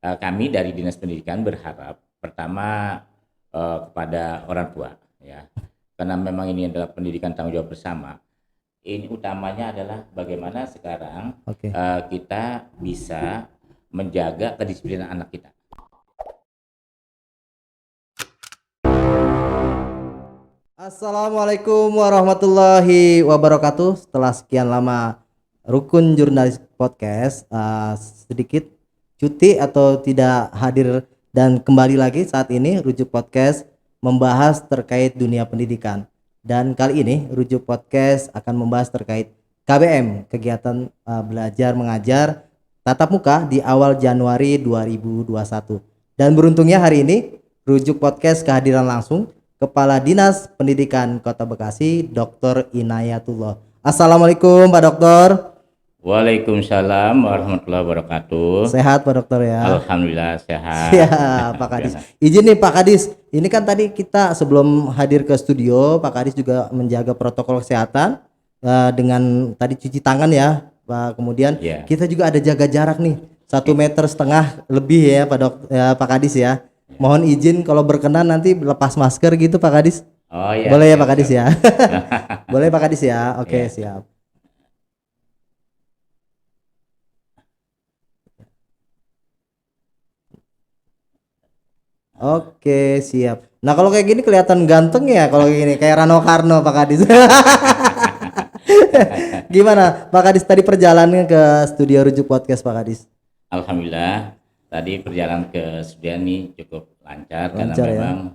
kami dari Dinas Pendidikan berharap pertama kepada orang tua ya, karena memang ini adalah pendidikan tanggung jawab bersama. Ini utamanya adalah bagaimana sekarang kita bisa menjaga kedisiplinan anak kita. Assalamualaikum warahmatullahi wabarakatuh. Setelah sekian lama Rukun Jurnalis Podcast sedikit cuti atau tidak hadir dan kembali lagi saat ini Rujuk Podcast membahas terkait dunia pendidikan. Dan kali ini Rujuk Podcast akan membahas terkait KBM, kegiatan belajar mengajar tatap muka di awal Januari 2021. Dan beruntungnya hari ini Rujuk Podcast kehadiran langsung Kepala Dinas Pendidikan Kota Bekasi, Dr. Inayatullah. Assalamualaikum Pak Dokter. Waalaikumsalam warahmatullahi wabarakatuh. Sehat Pak Dokter ya? Alhamdulillah sehat. Ya Pak Kadis. Izin nih Pak Kadis, ini kan tadi kita sebelum hadir ke studio, Pak Kadis juga menjaga protokol kesehatan dengan tadi cuci tangan ya Pak. Kemudian kita juga ada jaga jarak nih 1,5 meter lebih ya Pak Kadis ya. Mohon izin kalau berkenan nanti lepas masker gitu Pak Kadis. Oh iya. Boleh ya Pak Kadis ya. Boleh Pak Kadis ya. Oke, siap. Oke, siap. Nah, kalau kayak gini kelihatan ganteng ya kalau kayak gini, kayak Rano Karno Pak Kadis. Gimana Pak Kadis tadi perjalanan ke studio Rujuk Podcast Pak Kadis? Alhamdulillah. Tadi perjalanan ke studio ini cukup lancar karena memang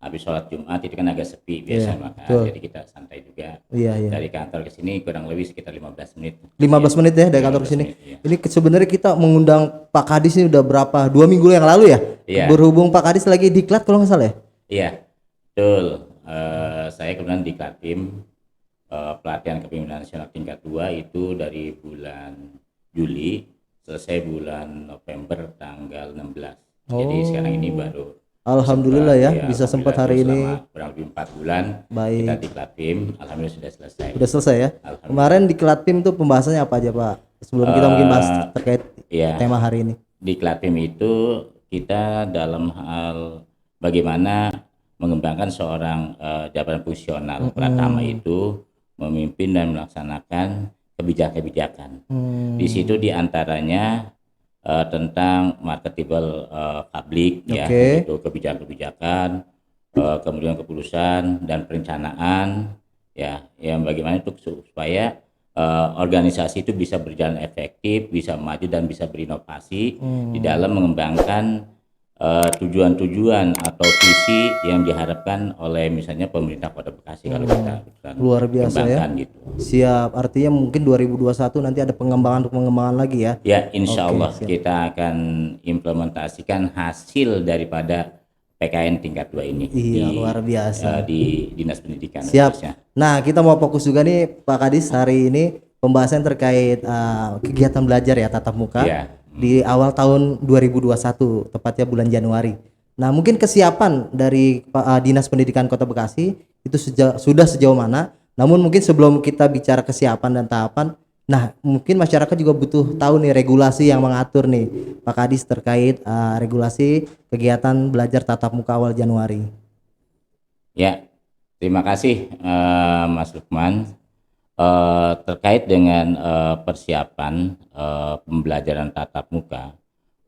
habis sholat Jumat itu kan agak sepi biasa jadi kita santai juga. Dari kantor ke sini kurang lebih sekitar 15 menit. 15 menit ya dari kantor ke sini. Ini sebenarnya kita mengundang Pak Kadis ini udah berapa? 2 minggu yang lalu ya? Berhubung Pak Kadis lagi diklat kalau nggak salah ya? Iya, betul. Saya kemudian diklat tim pelatihan kepemimpinan nasional tingkat 2 itu dari bulan Juli selesai bulan November tanggal 16. Jadi sekarang ini baru Alhamdulillah bisa sempat hari ini kurang lebih 4 bulan. Baik. Kita di Klatim, alhamdulillah sudah selesai. Sudah selesai ya. Kemarin di Klatim tuh pembahasannya apa aja Pak? Sebelum kita mungkin bahas terkait tema hari ini. Di Klatim itu kita dalam hal bagaimana mengembangkan seorang jabatan fungsional pertama itu memimpin dan melaksanakan kebijakan-kebijakan. Di situ diantaranya tentang marketable public yaitu kebijakan-kebijakan, kemudian keputusan dan perencanaan yang bagaimana untuk supaya organisasi itu bisa berjalan efektif, bisa maju dan bisa berinovasi di dalam mengembangkan tujuan-tujuan atau visi yang diharapkan oleh misalnya pemerintah Kota Bekasi kalau kita luar biasa ya gitu. Siap, artinya mungkin 2021 nanti ada pengembangan lagi ya. Ya insya Allah kita akan implementasikan hasil daripada PKN tingkat 2 ini. Luar biasa di Dinas Pendidikan. Siap khususnya. Nah kita mau fokus juga nih Pak Kadis hari ini pembahasan terkait kegiatan belajar ya tatap muka di awal tahun 2021 tepatnya bulan Januari. Nah mungkin kesiapan dari Dinas Pendidikan Kota Bekasi itu sudah sejauh mana? Namun mungkin sebelum kita bicara kesiapan dan tahapan, nah mungkin masyarakat juga butuh tahu nih regulasi yang mengatur nih Pak Kadis terkait regulasi kegiatan belajar tatap muka awal Januari. Ya, terima kasih Mas Lukman. Terkait dengan persiapan pembelajaran tatap muka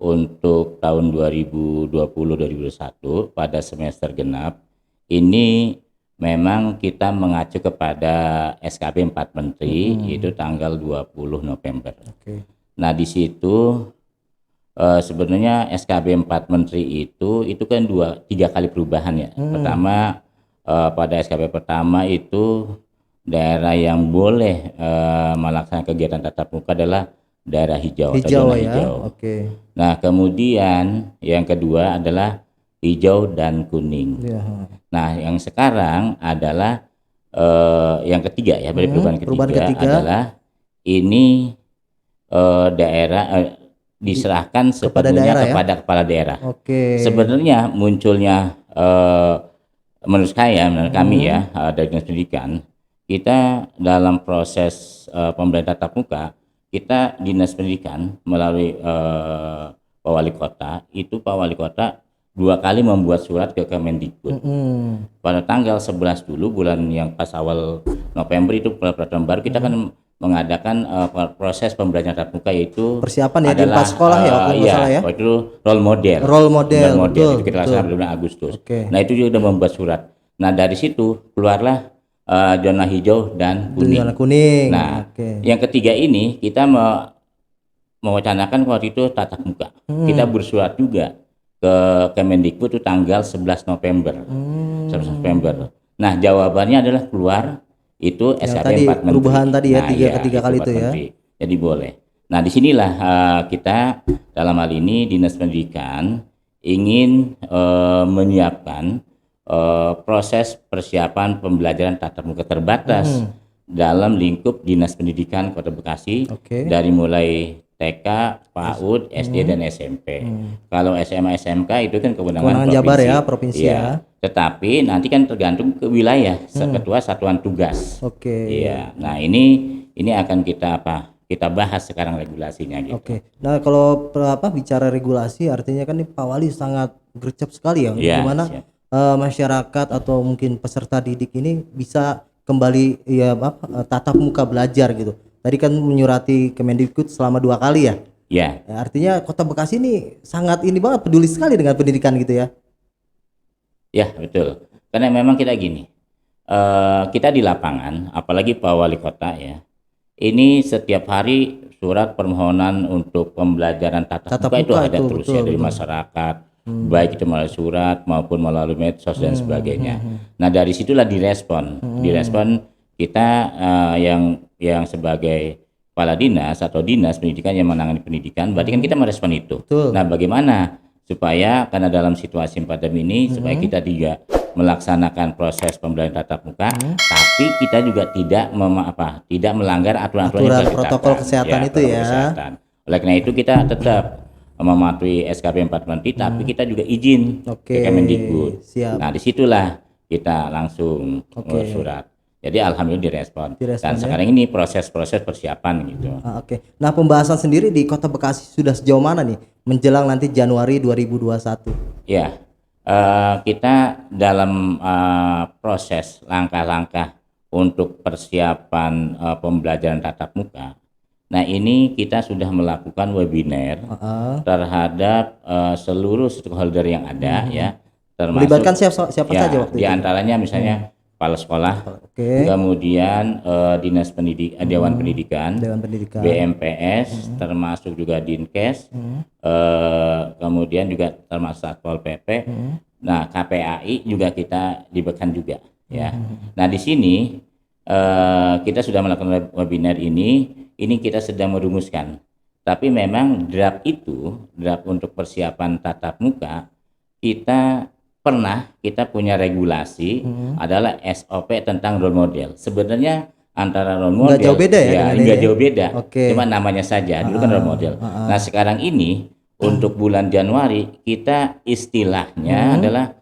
untuk tahun 2020-2021 pada semester genap ini memang kita mengacu kepada SKB 4 Menteri itu tanggal 20 November. Nah di situ sebenarnya SKB 4 Menteri itu kan 3 kali perubahan ya. Pertama pada SKB pertama itu daerah yang boleh melaksanakan kegiatan tatap muka adalah daerah hijau atau zona hijau. Nah, kemudian yang kedua adalah hijau dan kuning. Nah, yang sekarang adalah yang ketiga ya, perubahan ketiga adalah ini daerah diserahkan sepenuhnya kepada kepala daerah. Sebenarnya munculnya menurut kami ya dari Dinas Pendidikan, kita dalam proses pembelajaran tatap muka kita Dinas Pendidikan melalui Pak Wali Kota, itu Pak Wali Kota 2 kali membuat surat ke Kemendikbud. Pada tanggal 11 dulu, bulan yang pas awal November itu peraturan baru, kita kan mengadakan proses pembelajaran tatap muka, yaitu Persiapan ya di adalah 4 sekolah ya waktu nggak salah ya. waktu itu role model. Role model, betul, itu kita laksanakan bulan Agustus. Oke. Nah itu juga udah membuat surat. Nah dari situ keluarlah zona hijau dan kuning. Zona kuning. Nah Oke. yang ketiga ini kita mewacanakan waktu itu tatap muka. Kita bersurat juga ke Kemendikbud itu tanggal 11 November. 11 November. Nah jawabannya adalah keluar itu Yang SKP tadi 4 menteri. perubahan tadi ya, Nah, ketiga kali itu 4 ya. menteri. Jadi boleh. Nah disinilah kita dalam hal ini Dinas Pendidikan ingin menyiapkan proses persiapan pembelajaran tatap muka terbatas dalam lingkup Dinas Pendidikan Kota Bekasi, Oke. dari mulai TK, PAUD, SD dan SMP. Kalau SMA SMK itu kan kewenangan Jabar provinsi. ya, provinsi Iya. ya. Tetapi nanti kan tergantung ke wilayah, ketua satuan tugas. Oke. Iya. Nah, ini akan kita bahas sekarang regulasinya gitu. Oke. Nah, kalau bicara regulasi artinya kan nih Pak Wali sangat gercep sekali ya, Iya, gimana siap. masyarakat atau mungkin peserta didik ini bisa kembali ya tatap muka belajar gitu. Tadi kan menyurati Kemendikbud selama 2 kali ya. Ya, Ya, artinya Kota Bekasi ini sangat ini banget, peduli sekali dengan pendidikan gitu ya. ya betul. Karena memang kita gini, kita di lapangan, apalagi Pak Wali Kota ya, ini setiap hari surat permohonan untuk pembelajaran tatap muka itu ada terus ya dari masyarakat, baik itu melalui surat maupun melalui medsos dan sebagainya. Nah dari situlah direspon kita yang sebagai kepala dinas atau dinas pendidikan yang menangani pendidikan, berarti kan kita merespon itu. Betul. Nah bagaimana supaya karena dalam situasi pandemi ini supaya kita juga melaksanakan proses pembelajaran tatap muka, tapi kita juga tidak melanggar aturan-aturan yang telah protokol ditetapkan. kesehatan itu protokol ya. kesehatan. Oleh karena itu kita tetap mematuhi SKP 4 menteri, tapi kita juga izin Oke, ke Kemendikbud. siap. Nah disitulah kita langsung surat. Jadi alhamdulillah direspon. Dan sekarang ini proses-proses persiapan gitu. Oke. Nah, pembahasan sendiri di Kota Bekasi sudah sejauh mana nih menjelang nanti Januari 2021? Ya, kita dalam proses langkah-langkah untuk persiapan pembelajaran tatap muka. Nah, ini kita sudah melakukan webinar terhadap seluruh stakeholder yang ada ya, termasuk Melibatkan siapa saja waktu di itu? antaranya misalnya kepala sekolah, kemudian Dinas Pendidikan, Dewan Pendidikan, BMPS, termasuk juga Dinkes, kemudian juga termasuk Satpol PP. Nah, KPAI juga kita libatkan juga ya. Nah, di sini kita sudah melakukan webinar ini kita sedang merumuskan. Tapi memang draft untuk persiapan tatap muka kita punya regulasi adalah SOP tentang role model. Sebenarnya antara role model nggak jauh beda ya, nggak jauh beda. Oke. Cuma namanya saja dulu kan role model. Nah, sekarang ini untuk bulan Januari kita istilahnya adalah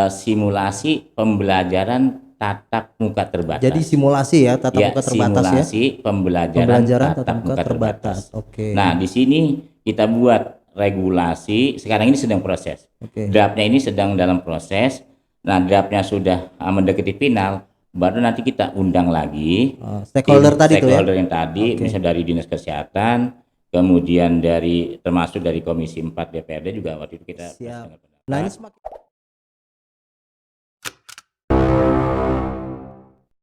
simulasi pembelajaran tatap muka terbatas. Jadi simulasi ya tatap muka terbatas ya. Simulasi pembelajaran tatap muka terbatas. Oke. Nah, di sini kita buat regulasi, sekarang ini sedang proses. Draftnya ini sedang dalam proses. Nah, draftnya sudah mendekati final, baru nanti kita undang lagi stakeholder tadi tuh ya. Stakeholder yang tadi, misalnya dari Dinas Kesehatan, kemudian termasuk dari Komisi 4 DPRD juga waktu itu kita. Siap. Nah, ini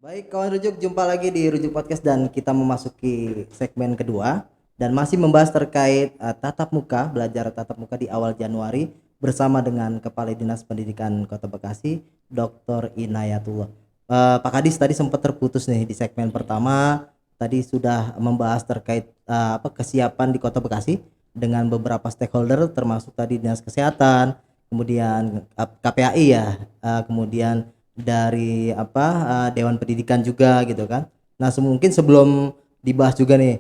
baik kawan Rujuk, jumpa lagi di Rujuk Podcast dan kita memasuki segmen kedua dan masih membahas terkait tatap muka, belajar tatap muka di awal Januari bersama dengan Kepala Dinas Pendidikan Kota Bekasi, Dr. Inayatullah. Pak Kadis tadi sempat terputus nih di segmen pertama, tadi sudah membahas terkait kesiapan di Kota Bekasi dengan beberapa stakeholder termasuk tadi Dinas Kesehatan, kemudian KPAI ya, kemudian dari Dewan Pendidikan juga gitu kan. Nah, mungkin sebelum dibahas juga nih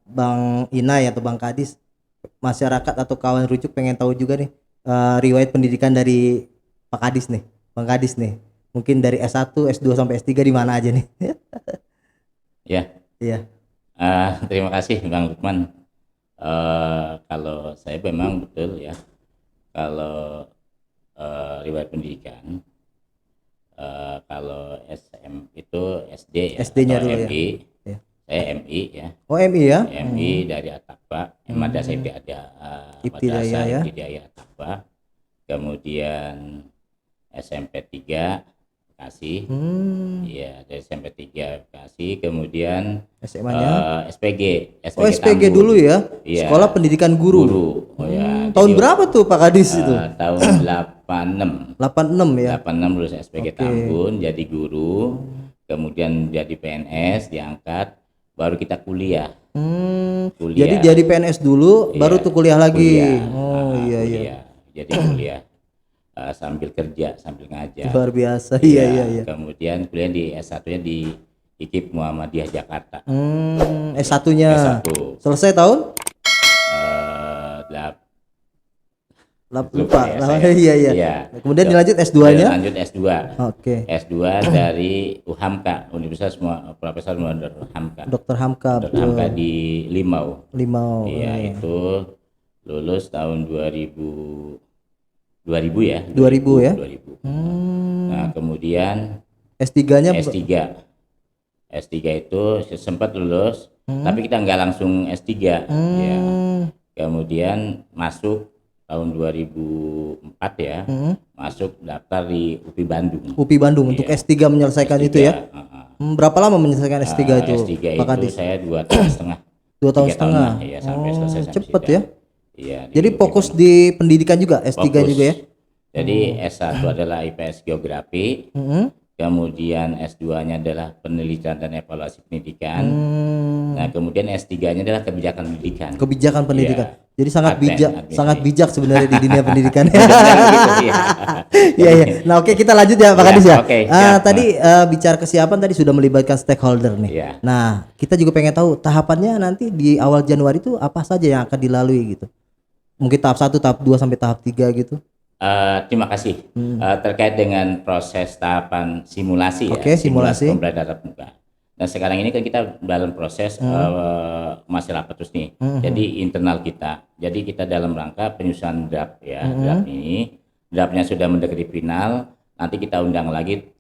Bang Inay atau Bang Kadis, masyarakat atau kawan Rujuk pengen tahu juga nih riwayat pendidikan dari Pak Kadis nih, Bang Kadis nih. Mungkin dari S1, S2 sampai S3 di mana aja nih? Ya. Iya. Terima kasih Bang Lukman. Kalau saya memang betul ya, kalau riwayat pendidikan, kalau SM itu SD ya, SD-nya atau dulu ya. MI, Ya. saya MI ya, Oh, MI ya? MI dari Atapa, Madrasah Ibtidaiyah ya. Ibtidaiyah Atapa, kemudian SMP 3 Bekasi, iya dari SMP 3 Bekasi, kemudian SMA-nya? SPG, Oh, SPG Tambun. dulu ya. Iya, Sekolah Pendidikan Guru. Oh ya, Tahun jadi berapa tuh Pak Kadis itu? tahun 86. 86 ya. 86 lulus SPG Oke. Tambun, jadi guru, kemudian jadi PNS, diangkat, baru kita kuliah. Kuliah. Jadi PNS dulu, Iya, baru tuh kuliah lagi. kuliah. Oh iya iya. Kuliah. Jadi kuliah sambil kerja, sambil ngajar. Luar biasa. Iya iya iya. Kemudian kuliah di S1-nya di IKIP Muhammadiyah Jakarta. S1-nya. S1. Selesai tahun? Lupa. Ya, Iya iya. Kemudian dilanjut S2-nya? Lanjut S2. Oke. S2 dari UHAMKA, Universitas Profesor Muhammad Hamka. Dr. Hamka. Dr. Hamka di Limau. Iya. Itu lulus tahun 2000 ya. 2000 ya. 2000. Nah, kemudian S3-nya S3. S3 itu sempat lulus, tapi kita nggak langsung S3 ya. Kemudian masuk tahun 2004 ya, masuk daftar di UPI Bandung. UPI Bandung untuk S3 menyelesaikan S3, itu ya. Berapa lama menyelesaikan S3 itu? S3 Pak Kadis? itu saya 2 tahun setengah. 2 tahun setengah. Ya, sampai selesai sampai cepet sidang. ya. Iya. Jadi fokus di pendidikan juga, S3 Fokus. juga ya. Jadi S1 adalah IPS Geografi, kemudian S2-nya adalah penelitian dan evaluasi pendidikan. Nah, kemudian S3-nya adalah kebijakan pendidikan. Kebijakan pendidikan. Iya. Jadi sangat bijak sebenarnya di dunia pendidikan. Gitu, iya. Iya iya. Nah, oke kita lanjut ya Pak Kadis ya. Oke, siap. Tadi bicara kesiapan tadi sudah melibatkan stakeholder nih. Iya. Nah, kita juga pengen tahu tahapannya nanti di awal Januari itu apa saja yang akan dilalui gitu. Mungkin tahap 1, tahap 2 sampai tahap 3 gitu. Terima kasih. Terkait dengan proses tahapan simulasi Oke, simulasi. pembelajaran tatap muka. Dan sekarang ini kan kita dalam proses masih rapat terus nih. Jadi internal kita. Jadi kita dalam rangka penyusunan draft ya. Draftnya sudah mendekati final. Nanti kita undang lagi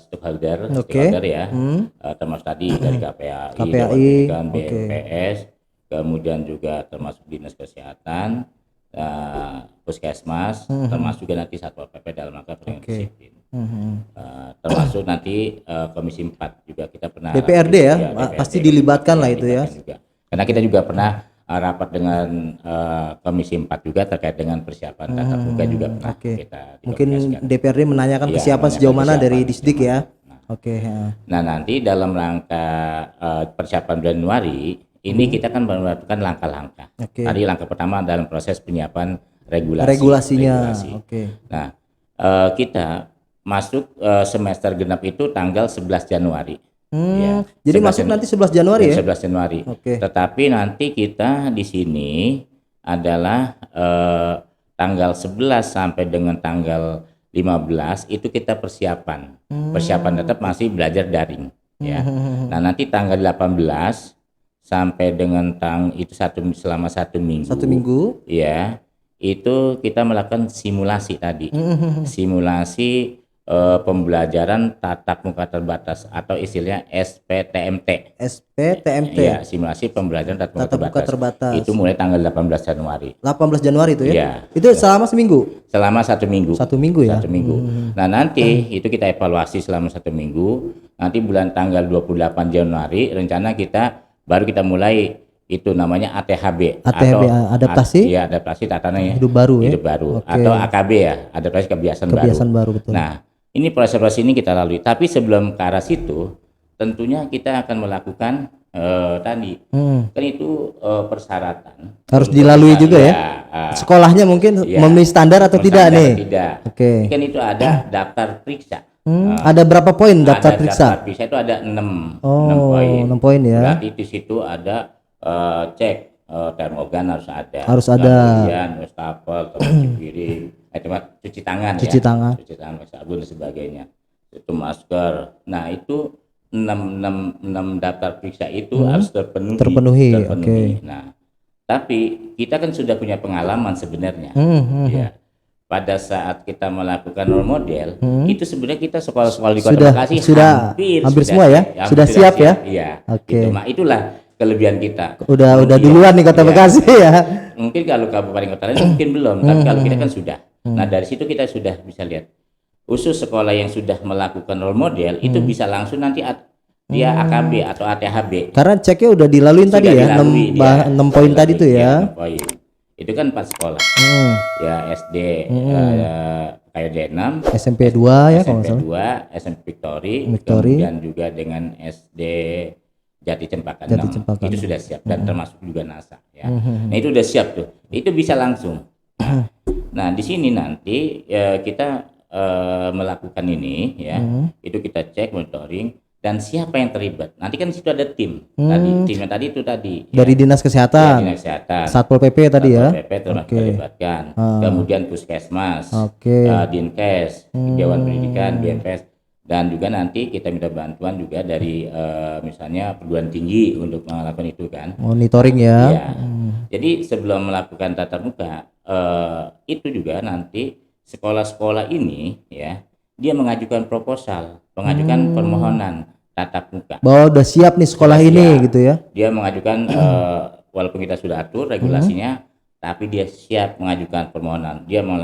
stakeholder ya. Termasuk tadi dari KPAI, Dewan BPS, kemudian juga termasuk Dinas Kesehatan, Puskesmas, termasuk juga nanti Satpol PP dalam rangka penegakan disiplin. Termasuk nanti Komisi 4 juga kita pernah DPRD ya, pasti dilibatkan lah itu ya. Juga. Karena kita juga pernah rapat dengan Komisi 4 juga terkait dengan persiapan tatap muka juga pernah kita mungkin DPRD menanyakan kesiapan sejauh mana dari Disdik ya. Nah, nanti dalam rangka persiapan Januari ini kita kan melakukan langkah-langkah. Tadi langkah pertama dalam proses penyiapan regulasinya. Nah, kita masuk semester genap itu tanggal 11 Januari. Ya, jadi masuk nanti 11 Januari ya? 11 Januari. Tetapi nanti kita di sini adalah tanggal 11 sampai dengan tanggal 15 itu kita persiapan. Persiapan tetap masih belajar daring ya. Nah, nanti tanggal 18 sampai dengan itu selama 1 minggu. 1 minggu? Ya. Itu kita melakukan simulasi tadi. Simulasi pembelajaran tatap muka terbatas atau istilahnya SPTMT. SPTMT. Ya, simulasi pembelajaran tatap muka terbatas. Itu mulai tanggal 18 Januari. 18 Januari itu ya? Ya. Itu selama seminggu? Selama 1 minggu. 1 minggu ya? 1 minggu. Nah, nanti itu kita evaluasi selama 1 minggu. Nanti bulan tanggal 28 Januari rencana baru kita mulai itu namanya ATHB atau adaptasi? Adaptasi tatanan hidup baru ya? Hidup baru. Atau AKB ya, adaptasi kebiasaan baru. Betul. Nah, ini proses-proses ini kita lalui. Tapi sebelum ke arah situ, tentunya kita akan melakukan tadi. Kan itu persyaratan. Harus dilalui juga ya? Sekolahnya mungkin memenuhi standar atau tidak nih? Tidak. Kan itu ada daftar periksa. Ada berapa poin daftar periksa? Daftar periksa itu ada 6 poin. 6 poin ya. Berarti di situ ada cek termogan harus ada. Kemudian wastafel, cuci piring, cuci tangan, pakai sabun dan sebagainya. Itu masker. Nah, itu enam daftar periksa itu harus Terpenuhi. Oke. Nah, tapi kita kan sudah punya pengalaman sebenarnya. Ya. Pada saat kita melakukan role model, itu sebenarnya kita sekolah-sekolah di Kota Bekasi hampir semua ya, sudah siap ya. Iya. Oke. Gitu. Nah, itulah kelebihan kita. Udah duluan nih Kota Bekasi ya. Mungkin kalau kabupaten kota lain mungkin belum, tapi kalau kita kan sudah. Nah, dari situ kita sudah bisa lihat. Khusus sekolah yang sudah melakukan role model itu bisa langsung nanti dia AKB atau ATHB. Karena ceknya udah dilaluin tadi ya, 6 poin tadi tuh ya. 6 poin. Itu kan 4 sekolah. Ya SD KYD 6, SMP 2 ya kalau SMP 2, SMP Victory, kemudian juga dengan SD Jati Cempaka 6. Itu sudah siap dan termasuk juga NASA ya. Nah, itu udah siap tuh. Itu bisa langsung. Nah, di sini nanti kita melakukan ini ya. Itu kita cek monitoring dan siapa yang terlibat. Nanti kan di situ ada tim. Timnya tadi itu tadi dari ya. Dinas Kesehatan. Dinas Kesehatan. Satpol PP tadi ya. Satpol PP termasuk terlibatkan. Kemudian Puskesmas, Dinkes, Dewan Pendidikan, BNPS, dan juga nanti kita minta bantuan juga dari misalnya perguruan tinggi untuk melakukan itu kan. Monitoring ya. Ya. Jadi sebelum melakukan tatap muka itu juga nanti sekolah-sekolah ini ya dia mengajukan proposal, mengajukan permohonan tatap muka. Bahwa udah siap nih sekolah ini gitu ya. Dia mengajukan walaupun kita sudah atur regulasinya, tapi dia siap mengajukan permohonan. Dia mau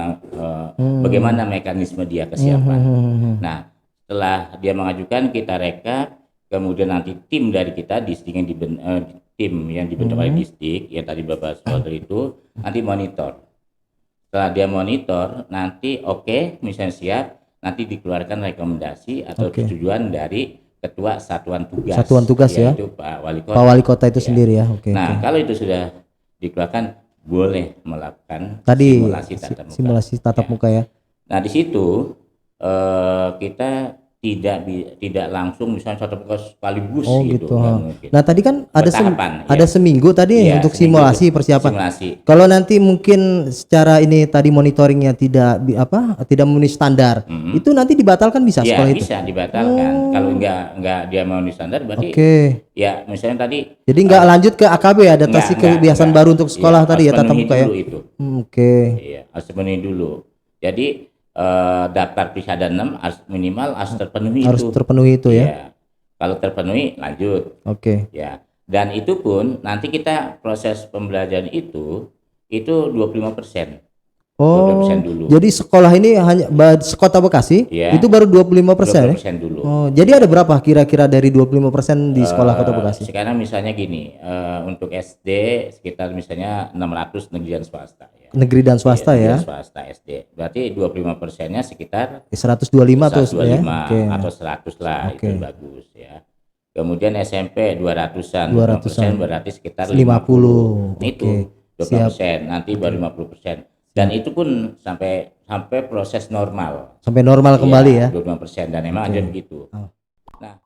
bagaimana mekanisme dia kesiapan. Nah, setelah dia mengajukan kita rekap, kemudian nanti tim dari kita tim yang dibentuk oleh distrik yang tadi Bapak saudara itu nanti monitor. Setelah dia monitor, nanti misalnya siap, nanti dikeluarkan rekomendasi atau persetujuan dari Ketua Satuan Tugas ya. Yaitu Pak Wali Kota itu sendiri ya. Nah, kalau itu sudah dikeluarkan, boleh melakukan simulasi tatap muka ya. Nah, di situ kita tidak langsung misalnya tatap muka sekaligus gitu. Nah, tadi kan ada seminggu tadi untuk simulasi persiapan. Kalau nanti mungkin secara ini tadi monitoringnya tidak memenuhi standar, itu nanti dibatalkan bisa sekolah itu? Bisa dibatalkan. Kalau enggak dia memenuhi standar berarti ya misalnya tadi jadi enggak lanjut ke AKB adaptasi kebiasaan baru untuk sekolah tadi ya tatap muka ya. Iya, harus memenuhi dulu. Jadi daftar periksa 6 minimal harus terpenuhi itu. Ya. Kalau terpenuhi lanjut. Ya. Dan itu pun nanti kita proses pembelajaran itu 25%. 25% dulu. Jadi sekolah ini hanya Kota Bekasi itu baru 25% 25% dulu. Jadi ada berapa kira-kira dari 25% di sekolah Kota Bekasi? Sekarang misalnya gini, untuk SD sekitar misalnya 600 negeri dan swasta ya. Negeri dan swasta ya. Swasta SD. Berarti 25%-nya sekitar 125 tuh ya. Atau 100 lah, itu bagus ya. Kemudian SMP 200-an, 200% berarti sekitar 50. Itu 20%, nanti baru 50%. Dan itu pun sampai proses normal. Sampai normal kembali ya. 25% dan memang ada begitu. Nah,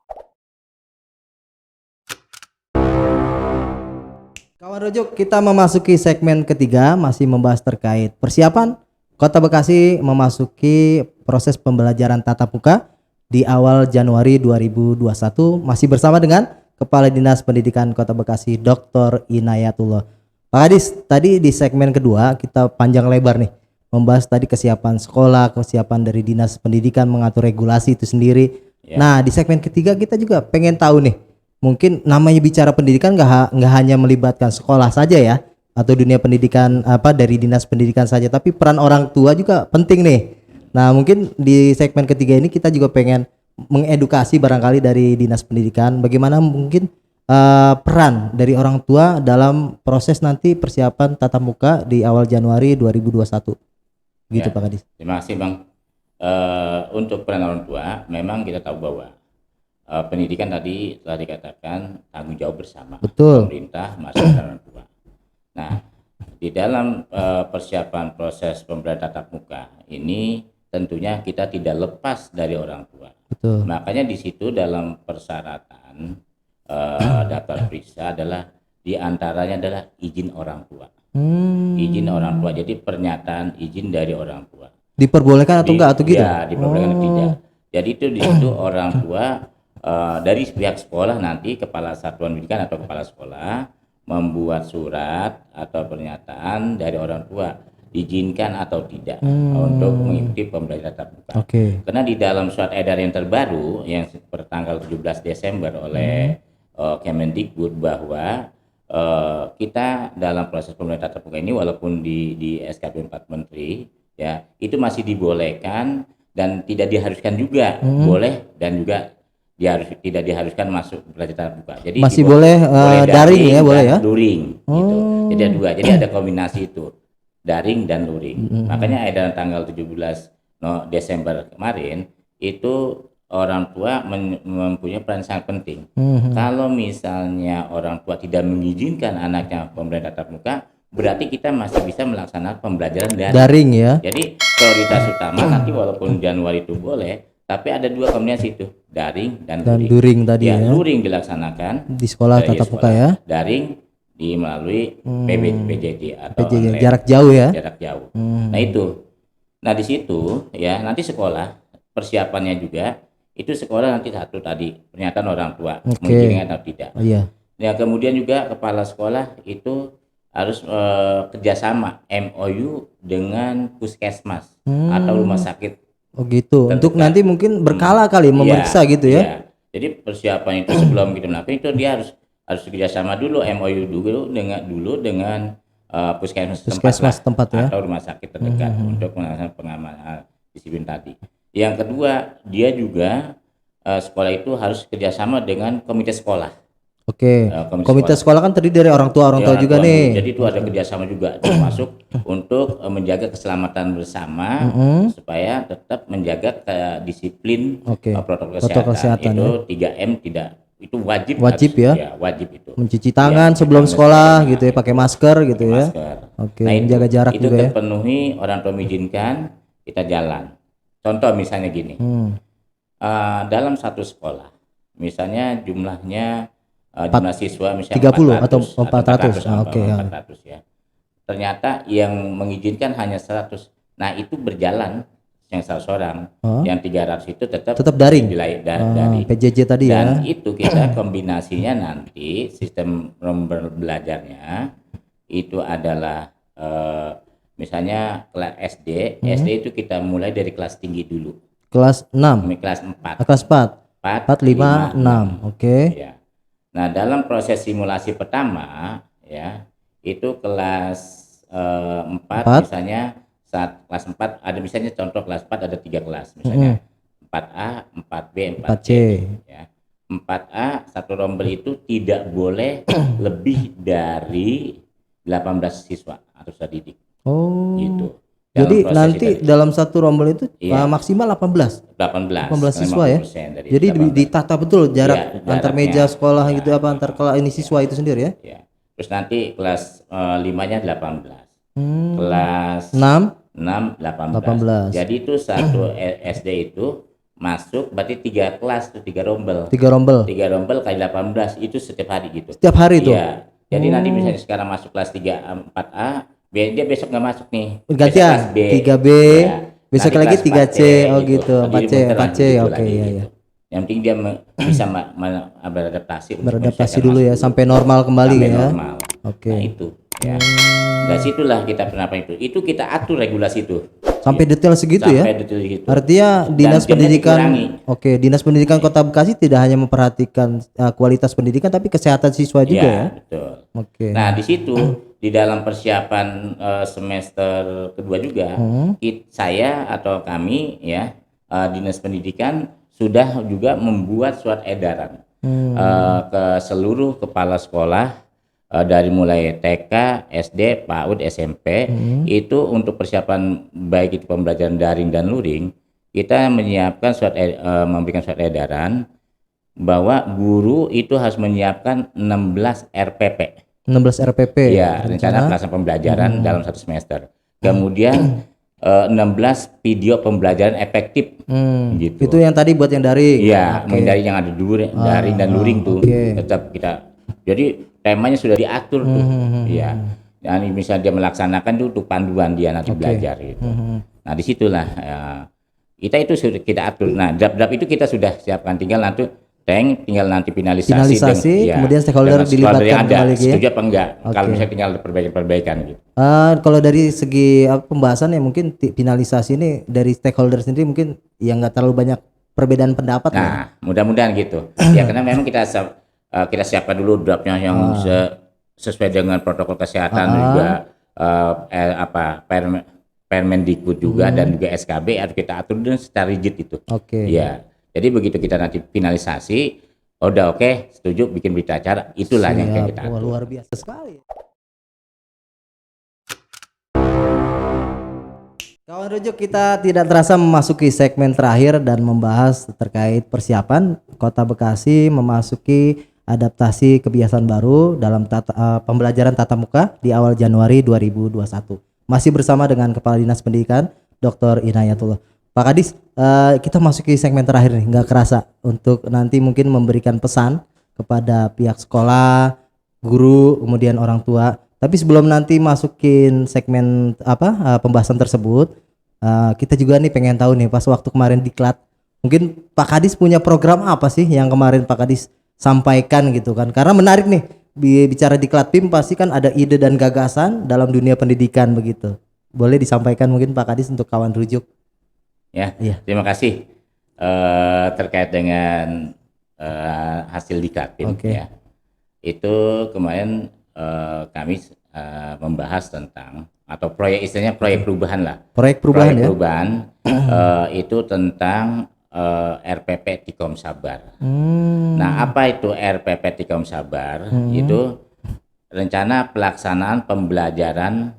kawan Rojo, kita memasuki segmen ketiga masih membahas terkait persiapan Kota Bekasi memasuki proses pembelajaran tatap muka di awal Januari 2021 masih bersama dengan Kepala Dinas Pendidikan Kota Bekasi Dr. Inayatullah. Pak Kadis, tadi di segmen kedua kita panjang lebar nih membahas tadi kesiapan sekolah, kesiapan dari Dinas Pendidikan mengatur regulasi itu sendiri. Nah, di segmen ketiga kita juga pengen tahu nih, mungkin namanya bicara pendidikan nggak hanya melibatkan sekolah saja ya, atau dunia pendidikan dari Dinas Pendidikan saja, tapi peran orang tua juga penting nih. Nah, mungkin di segmen ketiga ini kita juga pengen mengedukasi barangkali dari Dinas Pendidikan bagaimana mungkin peran dari orang tua dalam proses nanti persiapan tatap muka di awal Januari 2021 gitu Pak Kadis. Terima kasih Bang. Untuk peran orang tua memang kita tahu bahwa pendidikan tadi telah dikatakan tanggung jawab bersama. Betul. Pemerintah, masyarakat, dan orang tua. Nah, di dalam persiapan proses pembelajaran tatap muka ini tentunya kita tidak lepas dari orang tua. Betul. Makanya di situ dalam persyaratan daftar periksa adalah diantaranya adalah izin orang tua. Izin orang tua, jadi pernyataan izin dari orang tua. Diperbolehkan atau enggak atau gitu? Ya, diperbolehkan atau tidak. Jadi itu di situ orang tua dari pihak sekolah nanti kepala satuan pendidikan atau kepala sekolah membuat surat atau pernyataan dari orang tua diizinkan atau tidak untuk mengikuti pembelajaran tatap muka. Karena di dalam surat edaran yang terbaru yang pertanggal 17 Desember oleh Kemendikbud bahwa kita dalam proses pembelajaran tatap muka ini walaupun di SKP 4 Menteri ya itu masih dibolehkan dan tidak diharuskan juga boleh dan juga tidak diharuskan masuk belajar tatap muka. Jadi masih boleh daring ya, boleh ya? Luring gitu. Jadi ada dua. Jadi ada kombinasi itu. Daring dan luring. Makanya edaran tanggal 17 Desember kemarin itu orang tua mempunyai peran sangat penting. Kalau misalnya orang tua tidak mengizinkan anaknya pembelajaran tatap muka, berarti kita masih bisa melaksanakan pembelajaran daring ya. Jadi prioritas utama nanti walaupun Januari itu boleh, tapi ada dua kombinasi itu, daring dan luring tadi ya. Luring dilaksanakan di sekolah tatap muka ya. Daring melalui PJJ atau PJJ, jarak jauh ya. Jarak jauh. Nah itu. Nah di situ ya nanti sekolah persiapannya juga itu sekolah nanti satu tadi pernyataan orang tua mengizinkan atau tidak. Ya kemudian juga kepala sekolah itu harus kerjasama MOU dengan puskesmas atau rumah sakit. Oh gitu. Terdekat. Untuk nanti mungkin berkala kali memeriksa gitu ya. Iya. Jadi persiapan itu sebelum kita melakukan itu dia harus kerjasama dulu MOU dulu dengan puskesmas tempat ya atau rumah sakit terdekat untuk melaksanakan pengamanan disiplin tadi. Yang kedua dia juga sekolah itu harus kerjasama dengan komite sekolah. Komite sekolah kan terdiri dari orang tua juga nih. Jadi itu ada kerjasama juga termasuk untuk menjaga keselamatan bersama supaya tetap menjaga disiplin protokol kesehatan itu 3M itu wajib ya. Wajib itu. Mencuci tangan sebelum sekolah gitu ya, pakai masker gitu ya. Nah, menjaga jarak itu juga terpenuhi orang tua mengizinkan kita jalan. Contoh misalnya gini. Dalam satu sekolah misalnya jumlah siswa misalnya 30 atau 400 ya. Ternyata yang mengizinkan hanya 100. Nah, itu berjalan yang 100 orang, yang 300 itu tetap daring. Dari PJJ tadi dan itu kita kombinasinya nanti sistem belajarnya itu adalah misalnya kelas SD itu kita mulai dari kelas tinggi dulu. Kelas 6. Kelas 4. Kelas 4. 4 5 6. Ya. Nah, dalam proses simulasi pertama ya, itu kelas 4 misalnya saat kelas 4 ada misalnya contoh kelas 4 ada 3 kelas misalnya 4A, 4B, 4C ya. 4A satu rombel itu tidak boleh lebih dari 18 siswa atau siswa didik. Gitu. Jadi nanti dalam satu rombel itu maksimal 18 siswa ya. Jadi ditata betul jarak antar meja sekolah gitu apa antar kelas ini siswa itu sendiri ya. Terus nanti kelas 5-nya 18. Kelas 18. Jadi itu satu SD itu masuk berarti 3 kelas tuh 3 rombel. 3 rombel kali 18 itu setiap hari gitu. Setiap hari tuh. Iya. Jadi nanti misalnya sekarang masuk kelas 3 4A, dia besok nggak masuk nih. Gantian 3B. Ya. Besok lagi 3C gitu. 4C. Oke ya. Yang penting dia bisa beradaptasi dulu ya sampai normal kembali ya. Oke. Nah itu ya. Dari situlah kita penerapan itu. Itu kita atur regulasi itu. Sampai detail segitu ya. Artinya Dinas Pendidikan Dinas Pendidikan Kota Bekasi tidak hanya memperhatikan kualitas pendidikan tapi kesehatan siswa juga ya. Betul. Nah, di situ di dalam persiapan semester kedua juga saya atau kami ya Dinas Pendidikan sudah juga membuat surat edaran ke seluruh kepala sekolah dari mulai TK, SD, PAUD, SMP itu untuk persiapan baik itu pembelajaran daring dan luring kita menyiapkan memberikan surat edaran bahwa guru itu harus menyiapkan 16 RPP. 16 RPP. Ya, rencana pelaksanaan pembelajaran dalam satu semester. Kemudian 16 video pembelajaran efektif gitu. Itu yang tadi buat yang daring. Iya, dari yang ada daring dan luring tuh tetap kita. Jadi temanya sudah diatur tuh. Iya. Dan misalnya dia melaksanakan tuh untuk panduan dia nanti belajar gitu. Nah, disitulah kita itu sudah kita atur. Nah, draft itu kita sudah siapkan, tinggal nanti Tank, tinggal nanti finalisasi, kemudian stakeholder dengan dilibatkan yang ada, kembali ya. setuju apa enggak. Oke. Kalau misalnya tinggal perbaikan gitu. Kalau dari segi pembahasan ya mungkin finalisasi ini dari stakeholder sendiri mungkin yang nggak terlalu banyak perbedaan pendapat lah. Nah, mudah-mudahan gitu. Ya karena memang kita siapkan dulu draftnya yang sesuai dengan protokol kesehatan juga Permendikbud juga dan juga SKB harus kita atur dengan secara rigid itu. Oke. Ya. Jadi begitu kita nanti finalisasi, udah oke, setuju bikin berita acara, itulah yang kita atur. Luar biasa sekali. Kawan rujuk, kita tidak terasa memasuki segmen terakhir dan membahas terkait persiapan Kota Bekasi memasuki adaptasi kebiasaan baru dalam pembelajaran tatap muka di awal Januari 2021. Masih bersama dengan Kepala Dinas Pendidikan Dr. Inayatullah. Pak Kadis, kita masuki segmen terakhir nih, nggak kerasa untuk nanti mungkin memberikan pesan kepada pihak sekolah, guru, kemudian orang tua. Tapi sebelum nanti masukin segmen pembahasan tersebut, kita juga nih pengen tahu nih pas waktu kemarin diklat, mungkin Pak Kadis punya program apa sih yang kemarin Pak Kadis sampaikan gitu kan? Karena menarik nih bicara diklat PIM pasti kan ada ide dan gagasan dalam dunia pendidikan begitu. Boleh disampaikan mungkin Pak Kadis untuk kawan rujuk. Ya, terima kasih terkait dengan hasil diklat PIM ya. Itu kemarin kami membahas tentang atau proyek istilahnya proyek perubahan lah. Proyek perubahan itu tentang RPP Tikom Sabar. Nah, apa itu RPP Tikom Sabar? Itu rencana pelaksanaan pembelajaran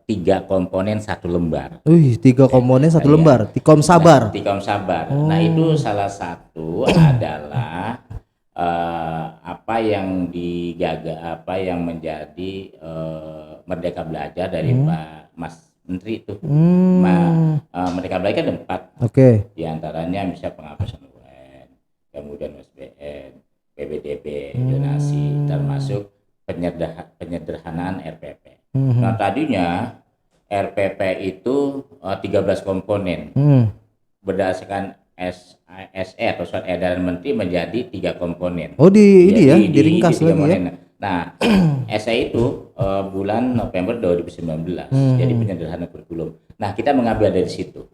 3 komponen 1 lembar. 3 komponen 1 lembar. Tikom Sabar. Tikom Sabar. Nah, itu salah satu adalah apa yang menjadi Merdeka Belajar dari Pak Mas Menteri itu. Merdeka Belajar ada 4. Di antaranya bisa penghapusan UN, kemudian USBN, PBDB, donasi, termasuk penyederhanaan RPP. Nah, tadinya RPP itu 13 komponen. Berdasarkan SE atau surat edaran menteri menjadi 3 komponen. Diringkas lagi ya. Nah, SE itu bulan November 2019. Jadi penyederhanaan kurikulum. Nah, kita mengambil dari situ.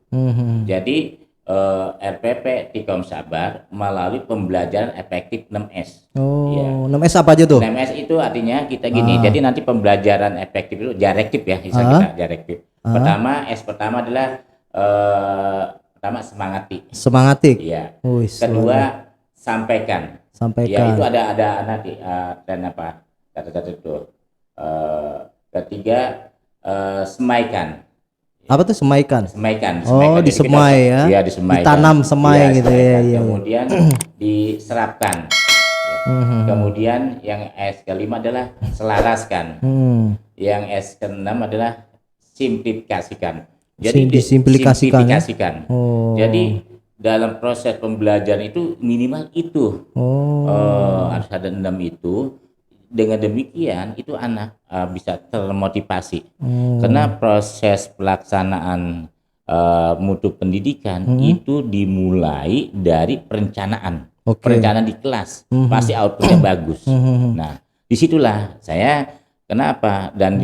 Jadi RPP Tikom Sabar melalui pembelajaran efektif 6S. 6S apa aja tuh? 6S itu artinya kita gini. Jadi nanti pembelajaran efektif itu jarektif ya, kita jarektif. Pertama adalah semangati. Iya. Kedua sampaikan. Ya, itu ada nanti dan apa? Kata-kata itu. Ketiga semaikan. Apa tuh semaikan? Semaikan. Disemai ya. Iya, disemaikan. Ditanam semai gitu ya. Kemudian diserapkan. Kemudian yang S kelima adalah selaraskan. Yang S keenam adalah simplifikasikan. Jadi disimplifikasikan. Jadi dalam proses pembelajaran itu minimal itu harus ada 6 itu. Dengan demikian itu anak bisa termotivasi karena proses pelaksanaan mutu pendidikan itu dimulai dari perencanaan di kelas pasti outputnya bagus. Nah, disitulah saya kenapa dan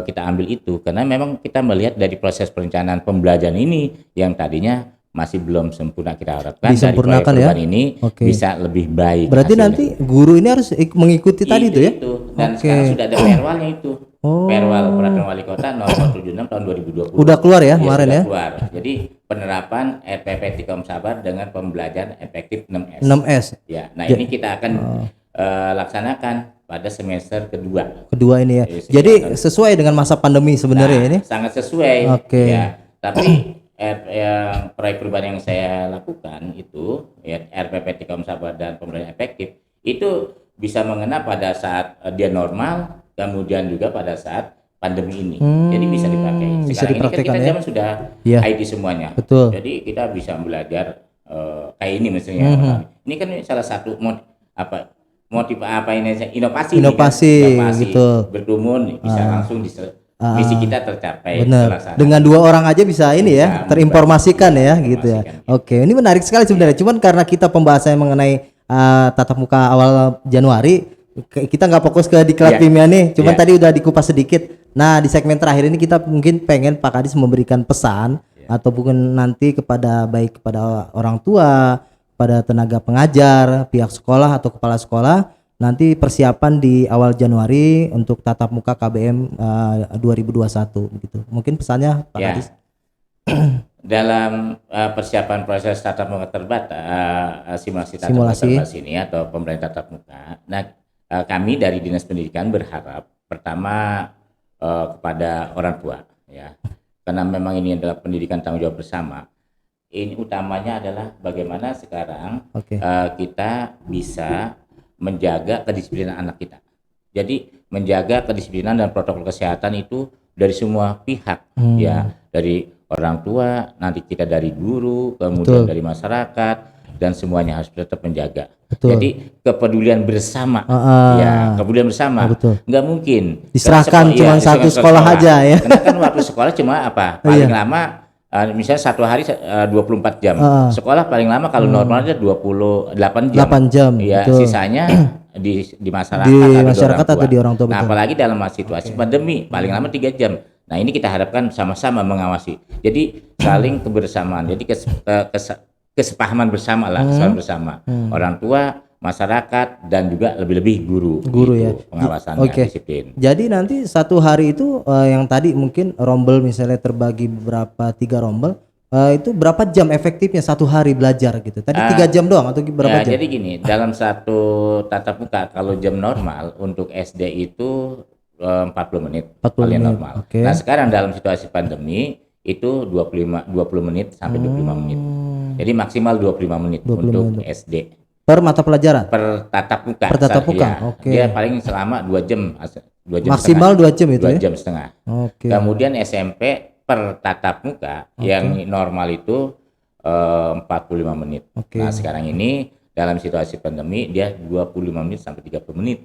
kita ambil itu karena memang kita melihat dari proses perencanaan pembelajaran ini yang tadinya masih belum sempurna, kita harapkan dari proyek ini bisa lebih baik. Berarti hasilnya. Nanti guru ini harus mengikuti tadi itu ya? Dan sekarang sudah ada perwalnya itu. Perwal Peraturan Wali Kota nomor 76 tahun 2020. Udah keluar ya kemarin ya? Keluar. Jadi penerapan RPP Tikom Sabar dengan pembelajaran efektif 6S. 6S. Ya, nah ini kita akan laksanakan pada semester kedua ini ya. Jadi sesuai dengan masa pandemi sebenarnya ini? Sangat sesuai. Ya, tapi yang proyek perubahan yang saya lakukan itu ya, RPP Tikom Sabar dan pembelajaran efektif itu bisa mengena pada saat dia normal, kemudian juga pada saat pandemi ini. Jadi bisa dipakai. Sekarang ini kan kita zaman sudah IT semuanya. Betul. Jadi kita bisa belajar kayak ini misalnya. Ini kan salah satu inovasi gitu. Berkerumun bisa langsung visi kita tercapai. Benar. Dengan 2 orang aja bisa ini ya, terinformasikan ya gitu ya. Oke, ini menarik sekali sebenarnya. Cuman karena kita pembahasannya mengenai tatap muka awal Januari. Kita nggak fokus ke diklat kimia nih, cuman tadi udah dikupas sedikit. Nah di segmen terakhir ini kita mungkin pengen Pak Kadis memberikan pesan atau bukan nanti baik kepada orang tua, pada tenaga pengajar, pihak sekolah atau kepala sekolah, nanti persiapan di awal Januari untuk tatap muka KBM 2021 gitu. Mungkin pesannya Pak Kadis. Dalam persiapan proses tatap muka terbatas, simulasi tatap muka terbatas ini atau pembelajaran tatap muka. Nah, kami dari Dinas Pendidikan berharap pertama kepada orang tua, ya, karena memang ini adalah pendidikan tanggung jawab bersama. Ini utamanya adalah bagaimana sekarang kita bisa menjaga kedisiplinan anak kita. Jadi menjaga kedisiplinan dan protokol kesehatan itu dari semua pihak, ya, dari orang tua, nanti kita dari guru, kemudian dari masyarakat, dan semuanya harus tetap menjaga. Jadi kepedulian bersama, ya, kepedulian bersama. Nggak mungkin diserahkan cuma satu sekolah aja ya. Karena kan waktu sekolah cuma apa? Paling lama misalnya satu hari 24 jam. Sekolah paling lama kalau normalnya 28 jam. 8 jam. Ya, sisanya di masyarakat atau di orang tua. Nah, apalagi dalam situasi pandemi paling lama 3 jam. Nah, ini kita harapkan sama-sama mengawasi. Jadi saling kebersamaan. Jadi kesepahaman bersama lah, kesepahaman bersama. Orang tua, masyarakat, dan juga lebih-lebih guru gitu, ya, pengawasannya, disiplin. Jadi nanti satu hari itu yang tadi mungkin rombel misalnya terbagi beberapa 3 rombel, itu berapa jam efektifnya satu hari belajar gitu? Tadi 3 jam doang atau berapa jam? Jadi gini, dalam satu tatap muka kalau jam normal untuk SD itu 40 menit paling normal. Nah sekarang dalam situasi pandemi itu 20 menit sampai 25 menit. Jadi maksimal 25 menit untuk SD. Per mata pelajaran? Per tatap muka. Per tatap muka. Dia paling selama 2 jam. Maksimal 2 jam itu 2 jam setengah. Kemudian SMP per tatap muka yang normal itu 45 menit. Nah sekarang ini dalam situasi pandemi dia 25 menit sampai 30 menit.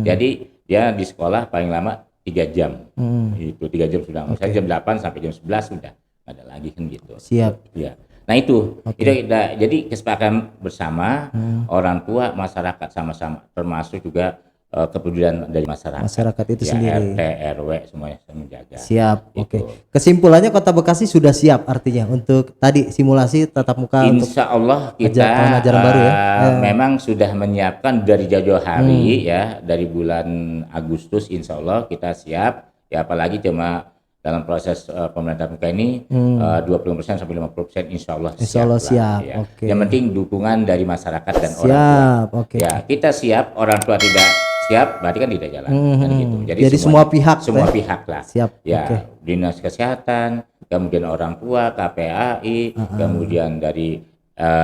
Jadi dia di sekolah paling lama 3 jam. Itu 3 jam sudah. Misalnya jam 8 sampai jam 11 sudah ada lagi kan gitu. Siap. Ya. Nah itu jadi kesepakatan bersama orang tua, masyarakat sama-sama, termasuk juga kepedulian dari masyarakat itu sendiri, RT, RW semuanya menjaga. Siap. Kesimpulannya Kota Bekasi sudah siap artinya untuk tadi simulasi tatap muka. Insya Allah kita baru memang sudah menyiapkan dari jauh-jauh hari ya, dari bulan Agustus Insya Allah kita siap ya, apalagi cuma dalam proses pemerintahan muka ini 20% sampai 50% Insya Allah siap. Ya. Yang penting dukungan dari masyarakat dan orang tua. Ya, kita siap, orang tua tidak siap, berarti kan tidak jalan. Kan gitu. Jadi semua pihak lah. Siap. Ya, Dinas Kesehatan, kemudian orang tua, KPAI, kemudian dari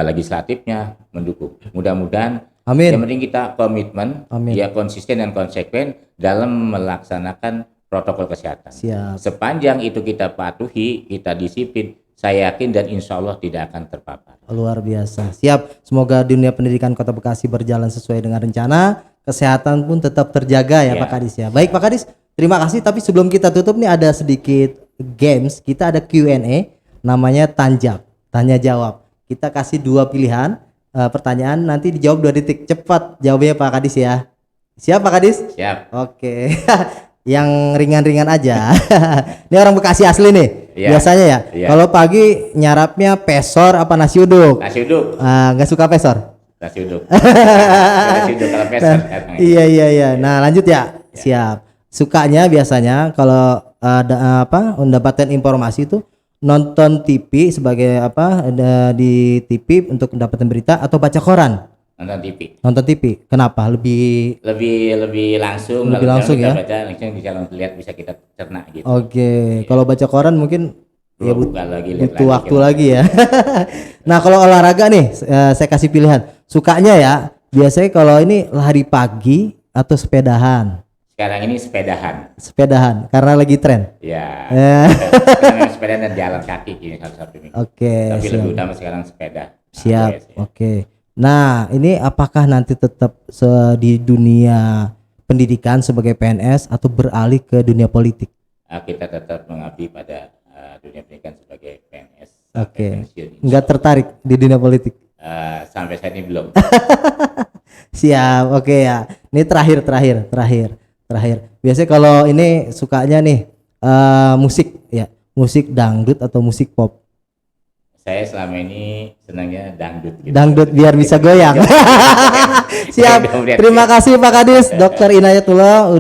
legislatifnya mendukung. Mudah-mudahan. Amin. Yang penting kita komitmen, ya konsisten dan konsekuen dalam melaksanakan protokol kesehatan. Siap. Sepanjang itu kita patuhi, kita disiplin, saya yakin dan insya Allah tidak akan terpapar. Luar biasa. Siap. Semoga dunia pendidikan Kota Bekasi berjalan sesuai dengan rencana. Kesehatan pun tetap terjaga ya Pak Kadis ya. Baik Pak Kadis, terima kasih. Tapi sebelum kita tutup nih ada sedikit games. Kita ada Q&A, namanya tanya jawab. Kita kasih 2 pilihan pertanyaan, nanti dijawab 2 detik. Cepat jawabnya Pak Kadis ya. Siap Pak Kadis? Siap. Oke. Yang ringan-ringan aja. Ini orang Bekasi asli nih. Biasanya ya. Kalau pagi nyarapnya pesor apa nasi uduk? Nasi uduk. Nggak suka pesor? Nasi uduk. Nasi uduk kalau pesor. Iya. Nah lanjut ya. Siap. Sukanya biasanya kalau ada mendapatkan informasi itu nonton TV sebagai di TV untuk mendapatkan berita atau baca koran? Nonton TV. Kenapa? Lebih langsung. Lebih langsung ya. Baca langsung bisa lihat, bisa kita cerna gitu. Kalau baca koran mungkin ya butuh waktu lagi ya. Nah, kalau olahraga nih saya kasih pilihan. Sukanya ya biasanya kalau ini lari pagi atau sepedahan? Sekarang ini sepedahan karena lagi tren. Ya. Sepeda dan jalan kaki ini satu-satunya. Tapi lebih utama sekarang sepeda. Siap. Nah, ini apakah nanti tetap di dunia pendidikan sebagai PNS atau beralih ke dunia politik? Kita tetap mengabdi pada dunia pendidikan sebagai PNS. Enggak tertarik di dunia politik? Sampai saat ini belum. Siap, oke ya. Ini terakhir. Biasanya kalau ini sukanya nih musik ya, musik dangdut atau musik pop. Saya selama ini senangnya dangdut. Gitu. Dangdut biar bisa goyang. Siap. Terima kasih Pak Kadis, Dr. Inayatullah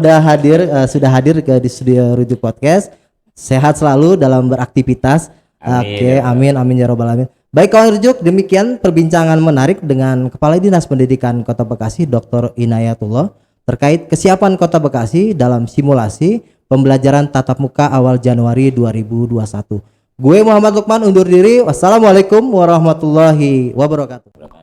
sudah hadir di studio Rujuk Podcast. Sehat selalu dalam beraktivitas. Oke, amin ya robbal alamin. Baik kawan Rujuk, demikian perbincangan menarik dengan Kepala Dinas Pendidikan Kota Bekasi, Dr. Inayatullah, terkait kesiapan Kota Bekasi dalam simulasi pembelajaran tatap muka awal Januari 2021. Gue Muhammad Lukman undur diri. Wassalamualaikum warahmatullahi wabarakatuh.